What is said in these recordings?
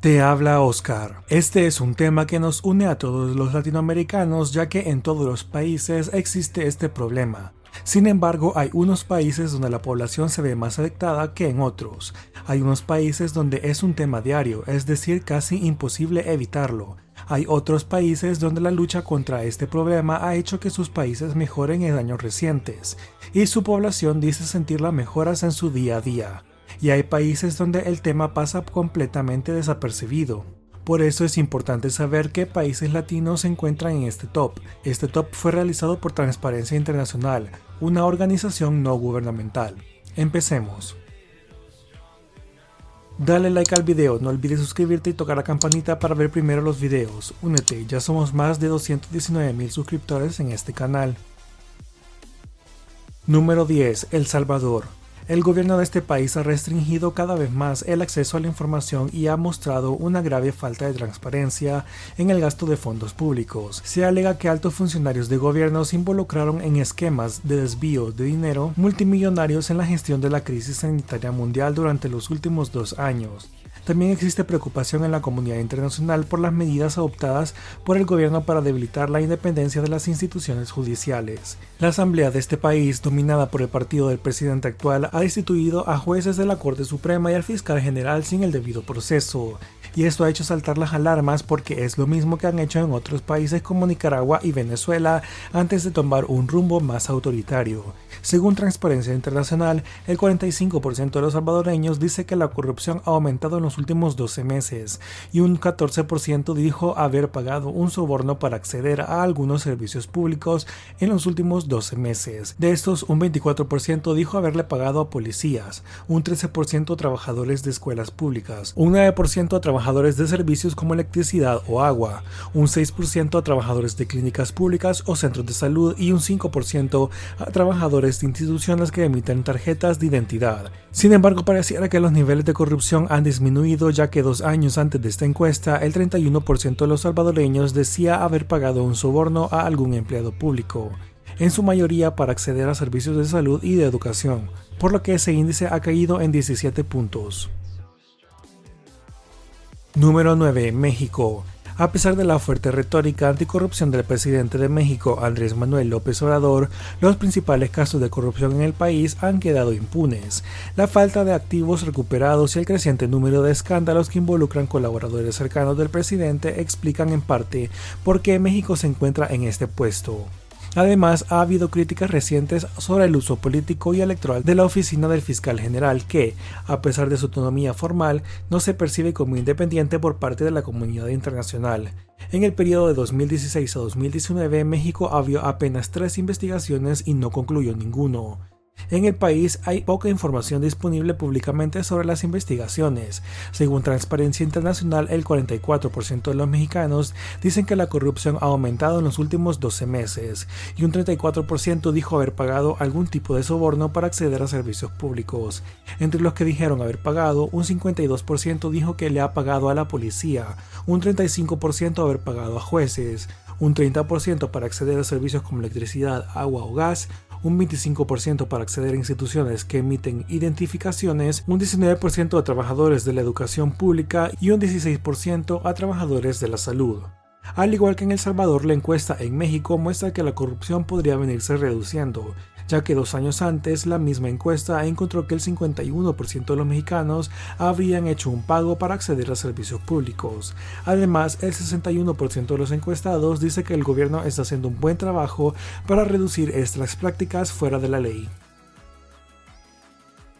Te habla Oscar. Este es un tema que nos une a todos los latinoamericanos, ya que en todos los países existe este problema. Sin embargo, hay unos países donde la población se ve más afectada que en otros. Hay unos países donde es un tema diario, es decir, casi imposible evitarlo. Hay otros países donde la lucha contra este problema ha hecho que sus países mejoren en años recientes, y su población dice sentir las mejoras en su día a día. Y hay países donde el tema pasa completamente desapercibido. Por eso es importante saber qué países latinos se encuentran en este top. Este top fue realizado por Transparencia Internacional, una organización no gubernamental. Empecemos. Dale like al video, no olvides suscribirte y tocar la campanita para ver primero los videos. Únete, ya somos más de 219,000 suscriptores en este canal. Número 10. El Salvador. El gobierno de este país ha restringido cada vez más el acceso a la información y ha mostrado una grave falta de transparencia en el gasto de fondos públicos. Se alega que altos funcionarios de gobierno se involucraron en esquemas de desvío de dinero multimillonarios en la gestión de la crisis sanitaria mundial durante los últimos 2 años. También existe preocupación en la comunidad internacional por las medidas adoptadas por el gobierno para debilitar la independencia de las instituciones judiciales. La asamblea de este país, dominada por el partido del presidente actual, ha destituido a jueces de la Corte Suprema y al fiscal general sin el debido proceso. Y esto ha hecho saltar las alarmas porque es lo mismo que han hecho en otros países como Nicaragua y Venezuela antes de tomar un rumbo más autoritario. Según Transparencia Internacional, el 45% de los salvadoreños dice que la corrupción ha aumentado en los últimos 12 meses y un 14% dijo haber pagado un soborno para acceder a algunos servicios públicos en los últimos 12 meses. De estos, un 24% dijo haberle pagado a policías, un 13% a trabajadores de escuelas públicas, un 9% a trabajadores de servicios como electricidad o agua, un 6% a trabajadores de clínicas públicas o centros de salud y un 5% a trabajadores de instituciones que emiten tarjetas de identidad. Sin embargo, pareciera que los niveles de corrupción han disminuido, ya que 2 años antes de esta encuesta, el 31% de los salvadoreños decía haber pagado un soborno a algún empleado público, en su mayoría para acceder a servicios de salud y de educación, por lo que ese índice ha caído en 17 puntos. Número 9. México. A pesar de la fuerte retórica anticorrupción del presidente de México, Andrés Manuel López Obrador, los principales casos de corrupción en el país han quedado impunes. La falta de activos recuperados y el creciente número de escándalos que involucran colaboradores cercanos del presidente explican en parte por qué México se encuentra en este puesto. Además, ha habido críticas recientes sobre el uso político y electoral de la oficina del fiscal general que, a pesar de su autonomía formal, no se percibe como independiente por parte de la comunidad internacional. En el periodo de 2016 a 2019, México abrió apenas 3 investigaciones y no concluyó ninguno. En el país hay poca información disponible públicamente sobre las investigaciones. Según Transparencia Internacional, el 44% de los mexicanos dicen que la corrupción ha aumentado en los últimos 12 meses y un 34% dijo haber pagado algún tipo de soborno para acceder a servicios públicos. Entre los que dijeron haber pagado, un 52% dijo que le ha pagado a la policía, un 35% haber pagado a jueces, un 30% para acceder a servicios como electricidad, agua o gas, un 25% para acceder a instituciones que emiten identificaciones, un 19% a trabajadores de la educación pública y un 16% a trabajadores de la salud. Al igual que en El Salvador, la encuesta en México muestra que la corrupción podría venirse reduciendo, ya que 2 años antes la misma encuesta encontró que el 51% de los mexicanos habrían hecho un pago para acceder a servicios públicos. Además, el 61% de los encuestados dice que el gobierno está haciendo un buen trabajo para reducir estas prácticas fuera de la ley.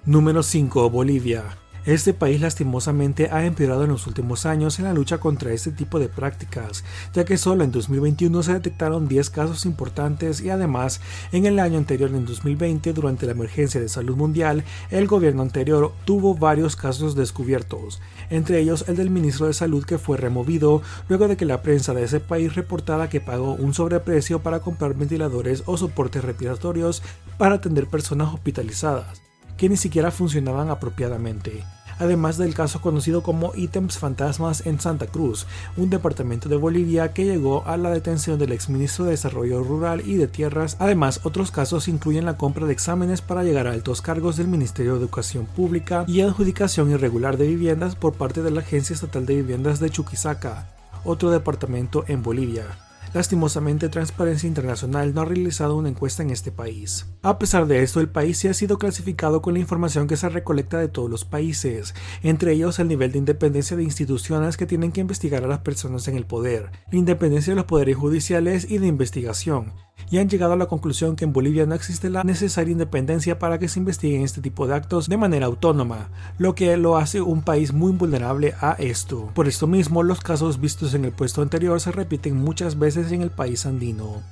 Número 5. Bolivia. Este país lastimosamente ha empeorado en los últimos años en la lucha contra este tipo de prácticas, ya que solo en 2021 se detectaron 10 casos importantes y además en el año anterior, en 2020, durante la emergencia de salud mundial, el gobierno anterior tuvo varios casos descubiertos, entre ellos el del ministro de Salud que fue removido luego de que la prensa de ese país reportara que pagó un sobreprecio para comprar ventiladores o soportes respiratorios para atender personas hospitalizadas, que ni siquiera funcionaban apropiadamente. además del caso conocido como ítems fantasmas en Santa Cruz, un departamento de Bolivia que llegó a la detención del exministro de Desarrollo Rural y de Tierras. Además, otros casos incluyen la compra de exámenes para llegar a altos cargos del Ministerio de Educación Pública y adjudicación irregular de viviendas por parte de la Agencia Estatal de Viviendas de Chuquisaca, otro departamento en Bolivia. Lastimosamente, Transparencia Internacional no ha realizado una encuesta en este país. A pesar de esto, el país sí ha sido clasificado con la información que se recolecta de todos los países, entre ellos el nivel de independencia de instituciones que tienen que investigar a las personas en el poder, la independencia de los poderes judiciales y de investigación, y han llegado a la conclusión que en Bolivia no existe la necesaria independencia para que se investiguen este tipo de actos de manera autónoma, lo que lo hace un país muy vulnerable a esto. Por esto mismo, los casos vistos en el puesto anterior se repiten muchas veces en el país andino.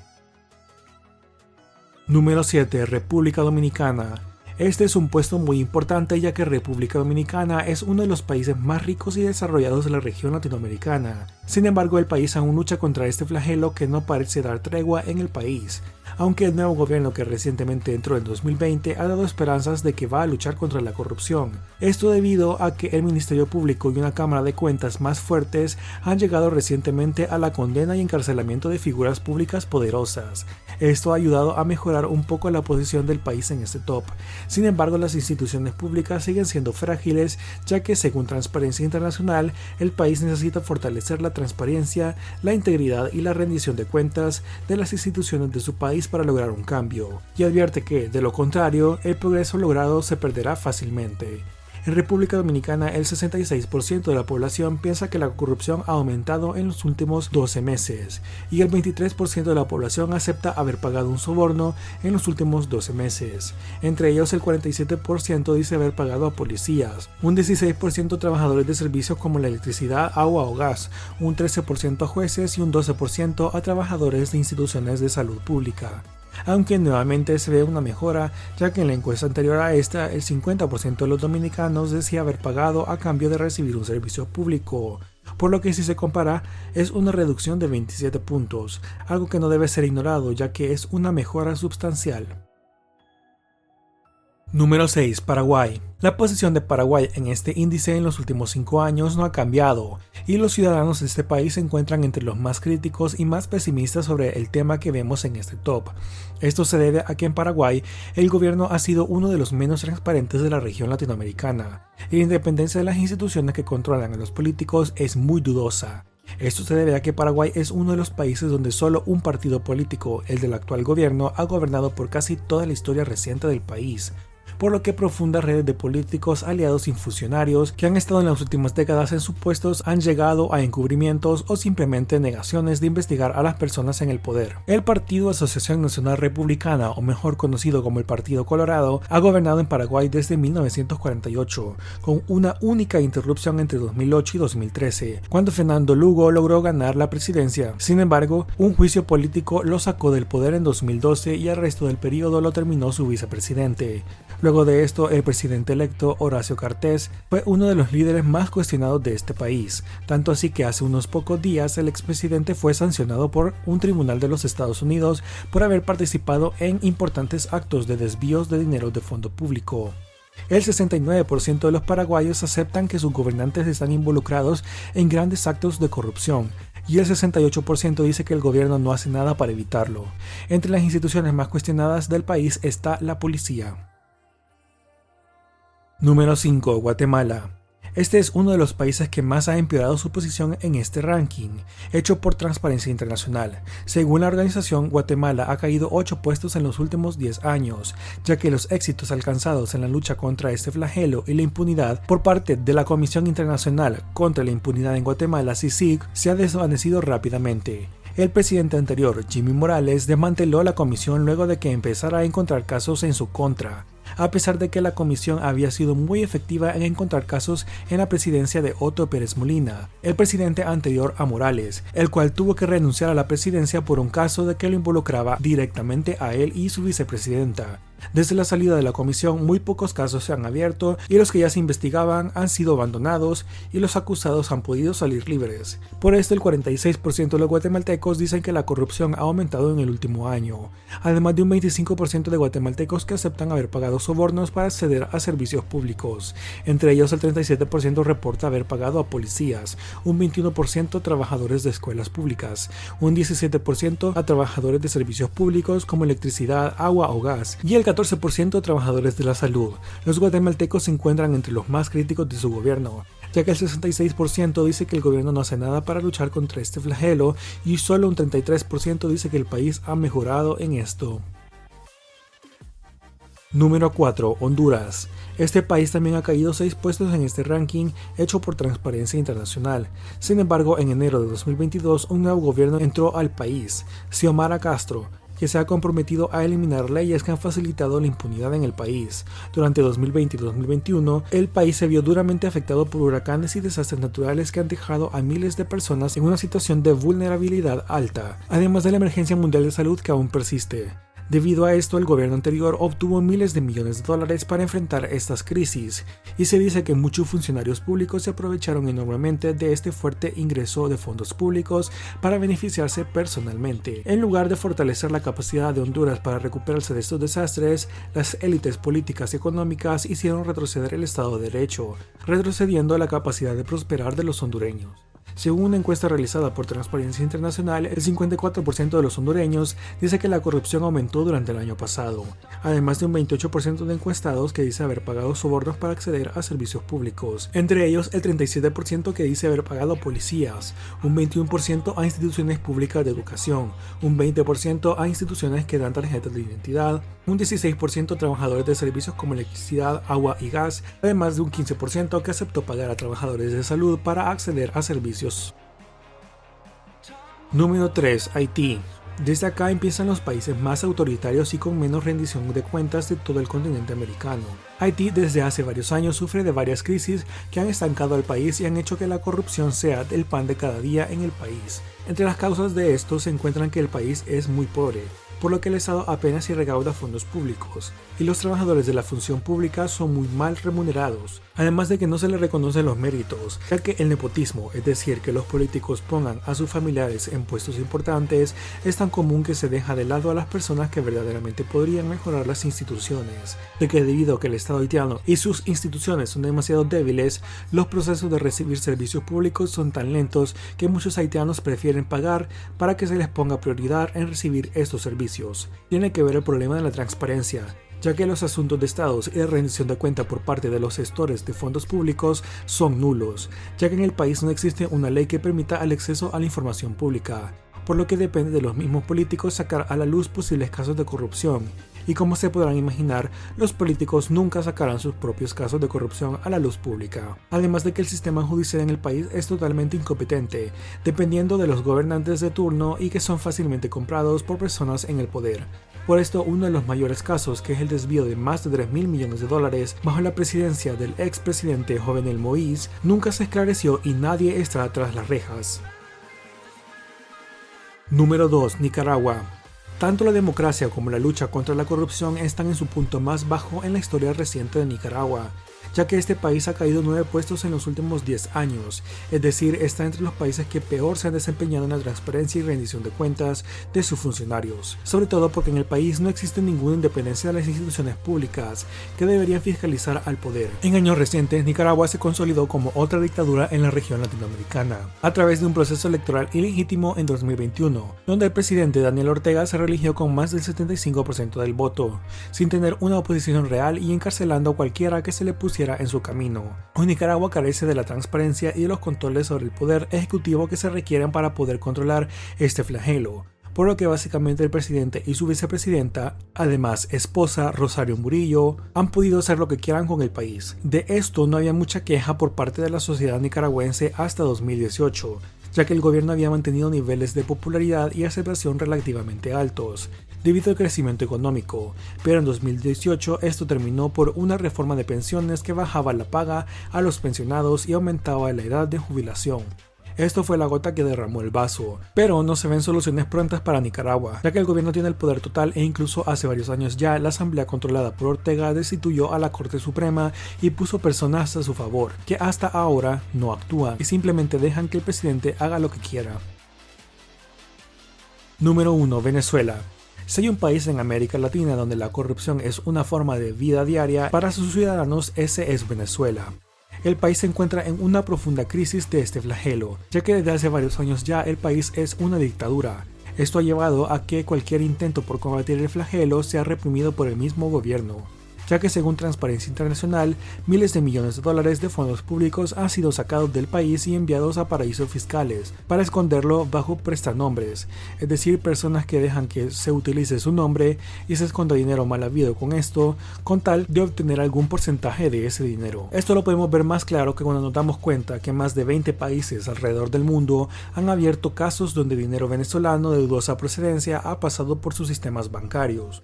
Número 7. República Dominicana. Este es un puesto muy importante ya que República Dominicana es uno de los países más ricos y desarrollados de la región latinoamericana. Sin embargo, el país aún lucha contra este flagelo que no parece dar tregua en el país, aunque el nuevo gobierno que recientemente entró en 2020 ha dado esperanzas de que va a luchar contra la corrupción. Esto debido a que el Ministerio Público y una Cámara de Cuentas más fuertes han llegado recientemente a la condena y encarcelamiento de figuras públicas poderosas. Esto ha ayudado a mejorar un poco la posición del país en este top. Sin embargo, las instituciones públicas siguen siendo frágiles, ya que según Transparencia Internacional, el país necesita fortalecer la transparencia, la integridad y la rendición de cuentas de las instituciones de su país para lograr un cambio, y advierte que, de lo contrario, el progreso logrado se perderá fácilmente. En República Dominicana, el 66% de la población piensa que la corrupción ha aumentado en los últimos 12 meses, y el 23% de la población acepta haber pagado un soborno en los últimos 12 meses. Entre ellos, el 47% dice haber pagado a policías, un 16% a trabajadores de servicios como la electricidad, agua o gas, un 13% a jueces y un 12% a trabajadores de instituciones de salud pública. Aunque nuevamente se ve una mejora, ya que en la encuesta anterior a esta, el 50% de los dominicanos decía haber pagado a cambio de recibir un servicio público, por lo que si se compara, es una reducción de 27 puntos, algo que no debe ser ignorado ya que es una mejora sustancial. Número 6. Paraguay. La posición de Paraguay en este índice en los últimos 5 años no ha cambiado, y los ciudadanos de este país se encuentran entre los más críticos y más pesimistas sobre el tema que vemos en este top. Esto se debe a que en Paraguay el gobierno ha sido uno de los menos transparentes de la región latinoamericana, y la independencia de las instituciones que controlan a los políticos es muy dudosa. Esto se debe a que Paraguay es uno de los países donde solo un partido político, el del actual gobierno, ha gobernado por casi toda la historia reciente del país, por lo que profundas redes de políticos aliados y funcionarios que han estado en las últimas décadas en sus puestos han llegado a encubrimientos o simplemente negaciones de investigar a las personas en el poder. El Partido Asociación Nacional Republicana, o mejor conocido como el Partido Colorado, ha gobernado en Paraguay desde 1948, con una única interrupción entre 2008 y 2013, cuando Fernando Lugo logró ganar la presidencia. Sin embargo, un juicio político lo sacó del poder en 2012 y el resto del periodo lo terminó su vicepresidente. Luego de esto, el presidente electo Horacio Cartes fue uno de los líderes más cuestionados de este país, tanto así que hace unos pocos días el expresidente fue sancionado por un tribunal de los Estados Unidos por haber participado en importantes actos de desvíos de dinero de fondo público. El 69% de los paraguayos aceptan que sus gobernantes están involucrados en grandes actos de corrupción, y el 68% dice que el gobierno no hace nada para evitarlo. Entre las instituciones más cuestionadas del país está la policía. Número 5. Guatemala. Este es uno de los países que más ha empeorado su posición en este ranking, hecho por Transparencia Internacional. Según la organización, Guatemala ha caído 8 puestos en los últimos 10 años, ya que los éxitos alcanzados en la lucha contra este flagelo y la impunidad por parte de la Comisión Internacional contra la Impunidad en Guatemala, CICIG, se ha desvanecido rápidamente. El presidente anterior, Jimmy Morales, desmanteló la comisión luego de que empezara a encontrar casos en su contra, a pesar de que la comisión había sido muy efectiva en encontrar casos en la presidencia de Otto Pérez Molina, el presidente anterior a Morales, el cual tuvo que renunciar a la presidencia por un caso de que lo involucraba directamente a él y su vicepresidenta. Desde la salida de la comisión, muy pocos casos se han abierto y los que ya se investigaban han sido abandonados y los acusados han podido salir libres. Por esto, el 46% de los guatemaltecos dicen que la corrupción ha aumentado en el último año, además de un 25% de guatemaltecos que aceptan haber pagado sobornos para acceder a servicios públicos. Entre ellos, el 37% reporta haber pagado a policías, un 21% a trabajadores de escuelas públicas, un 17% a trabajadores de servicios públicos como electricidad, agua o gas, y el 14% a trabajadores de la salud. Los guatemaltecos se encuentran entre los más críticos de su gobierno, ya que el 66% dice que el gobierno no hace nada para luchar contra este flagelo y solo un 33% dice que el país ha mejorado en esto. Número 4. Honduras. Este país también ha caído 6 puestos en este ranking hecho por Transparencia Internacional. Sin embargo, en enero de 2022 un nuevo gobierno entró al país, Xiomara Castro, que se ha comprometido a eliminar leyes que han facilitado la impunidad en el país. Durante 2020 y 2021, el país se vio duramente afectado por huracanes y desastres naturales que han dejado a miles de personas en una situación de vulnerabilidad alta, además de la emergencia mundial de salud que aún persiste. Debido a esto, el gobierno anterior obtuvo miles de millones de dólares para enfrentar estas crisis, y se dice que muchos funcionarios públicos se aprovecharon enormemente de este fuerte ingreso de fondos públicos para beneficiarse personalmente. En lugar de fortalecer la capacidad de Honduras para recuperarse de estos desastres, las élites políticas y económicas hicieron retroceder el Estado de Derecho, retrocediendo la capacidad de prosperar de los hondureños. Según una encuesta realizada por Transparencia Internacional, el 54% de los hondureños dice que la corrupción aumentó durante el año pasado, además de un 28% de encuestados que dice haber pagado sobornos para acceder a servicios públicos, entre ellos el 37% que dice haber pagado a policías, un 21% a instituciones públicas de educación, un 20% a instituciones que dan tarjetas de identidad, un 16% a trabajadores de servicios como electricidad, agua y gas, además de un 15% que aceptó pagar a trabajadores de salud para acceder a servicios. Número 3. Haití. Desde acá empiezan los países más autoritarios y con menos rendición de cuentas de todo el continente americano. Haití desde hace varios años sufre de varias crisis que han estancado al país y han hecho que la corrupción sea el pan de cada día en el país. Entre las causas de esto se encuentran que el país es muy pobre, por lo que el Estado apenas si recauda fondos públicos, y los trabajadores de la función pública son muy mal remunerados, además de que no se les reconocen los méritos, ya que el nepotismo, es decir, que los políticos pongan a sus familiares en puestos importantes, es tan común que se deja de lado a las personas que verdaderamente podrían mejorar las instituciones, de que debido a que el Estado haitiano y sus instituciones son demasiado débiles, los procesos de recibir servicios públicos son tan lentos que muchos haitianos prefieren pagar para que se les ponga prioridad en recibir estos servicios. Tiene que ver el problema de la transparencia, ya que los asuntos de estados y de rendición de cuenta por parte de los gestores de fondos públicos son nulos, ya que en el país no existe una ley que permita el acceso a la información pública, por lo que depende de los mismos políticos sacar a la luz posibles casos de corrupción. Y como se podrán imaginar, los políticos nunca sacarán sus propios casos de corrupción a la luz pública. Además de que el sistema judicial en el país es totalmente incompetente, dependiendo de los gobernantes de turno y que son fácilmente comprados por personas en el poder. Por esto, uno de los mayores casos, que es el desvío de más de 3.000 millones de dólares bajo la presidencia del expresidente Jovenel Moïse, nunca se esclareció y nadie está tras las rejas. Número 2. Nicaragua. Tanto la democracia como la lucha contra la corrupción están en su punto más bajo en la historia reciente de Nicaragua, ya que este país ha caído 9 puestos en los últimos 10 años, es decir, está entre los países que peor se han desempeñado en la transparencia y rendición de cuentas de sus funcionarios, sobre todo porque en el país no existe ninguna independencia de las instituciones públicas que deberían fiscalizar al poder. En años recientes, Nicaragua se consolidó como otra dictadura en la región latinoamericana, a través de un proceso electoral ilegítimo en 2021, donde el presidente Daniel Ortega se reeligió con más del 75% del voto, sin tener una oposición real y encarcelando a cualquiera que se le pusiera en su camino. Hoy Nicaragua carece de la transparencia y de los controles sobre el poder ejecutivo que se requieren para poder controlar este flagelo, por lo que básicamente el presidente y su vicepresidenta, además esposa Rosario Murillo, han podido hacer lo que quieran con el país. De esto no había mucha queja por parte de la sociedad nicaragüense hasta 2018, ya que el gobierno había mantenido niveles de popularidad y aceptación relativamente altos, debido al crecimiento económico, pero en 2018 esto terminó por una reforma de pensiones que bajaba la paga a los pensionados y aumentaba la edad de jubilación. Esto fue la gota que derramó el vaso, pero no se ven soluciones prontas para Nicaragua, ya que el gobierno tiene el poder total e incluso hace varios años ya la asamblea controlada por Ortega destituyó a la Corte Suprema y puso personas a su favor, que hasta ahora no actúan y simplemente dejan que el presidente haga lo que quiera. Número 1. Venezuela. Si hay un país en América Latina donde la corrupción es una forma de vida diaria para sus ciudadanos, ese es Venezuela. El país se encuentra en una profunda crisis de este flagelo, ya que desde hace varios años ya el país es una dictadura. Esto ha llevado a que cualquier intento por combatir el flagelo sea reprimido por el mismo gobierno, ya que según Transparencia Internacional, miles de millones de dólares de fondos públicos han sido sacados del país y enviados a paraísos fiscales para esconderlo bajo prestanombres, es decir, personas que dejan que se utilice su nombre y se esconda dinero mal habido con esto, con tal de obtener algún porcentaje de ese dinero. Esto lo podemos ver más claro que cuando nos damos cuenta que más de 20 países alrededor del mundo han abierto casos donde dinero venezolano de dudosa procedencia ha pasado por sus sistemas bancarios.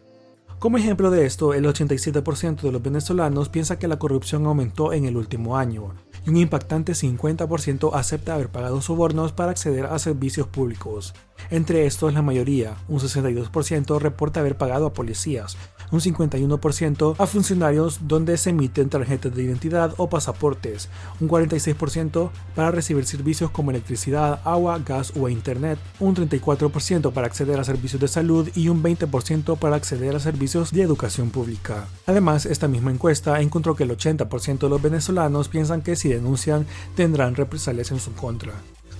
Como ejemplo de esto, el 87% de los venezolanos piensa que la corrupción aumentó en el último año, y un impactante 50% acepta haber pagado sobornos para acceder a servicios públicos. Entre estos, la mayoría, un 62%, reporta haber pagado a policías, un 51% a funcionarios donde se emiten tarjetas de identidad o pasaportes, un 46% para recibir servicios como electricidad, agua, gas o internet, un 34% para acceder a servicios de salud y un 20% para acceder a servicios de educación pública. Además, esta misma encuesta encontró que el 80% de los venezolanos piensan que si denuncian tendrán represalias en su contra.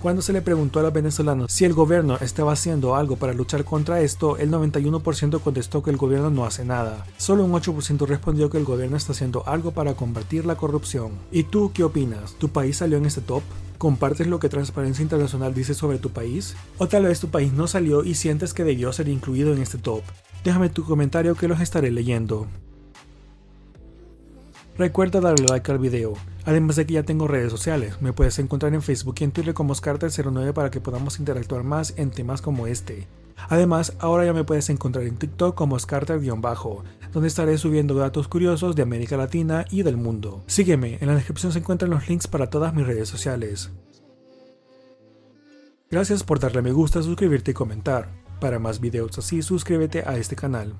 Cuando se le preguntó a los venezolanos si el gobierno estaba haciendo algo para luchar contra esto, el 91% contestó que el gobierno no hace nada. Solo un 8% respondió que el gobierno está haciendo algo para combatir la corrupción. ¿Y tú qué opinas? ¿Tu país salió en este top? ¿Compartes lo que Transparencia Internacional dice sobre tu país? ¿O tal vez tu país no salió y sientes que debió ser incluido en este top? Déjame tu comentario que los estaré leyendo. Recuerda darle like al video, además de que ya tengo redes sociales, me puedes encontrar en Facebook y en Twitter como Oscarter09 para que podamos interactuar más en temas como este. Además, ahora ya me puedes encontrar en TikTok como Oscarter_, donde estaré subiendo datos curiosos de América Latina y del mundo. Sígueme, en la descripción se encuentran los links para todas mis redes sociales. Gracias por darle me gusta, suscribirte y comentar. Para más videos así, suscríbete a este canal.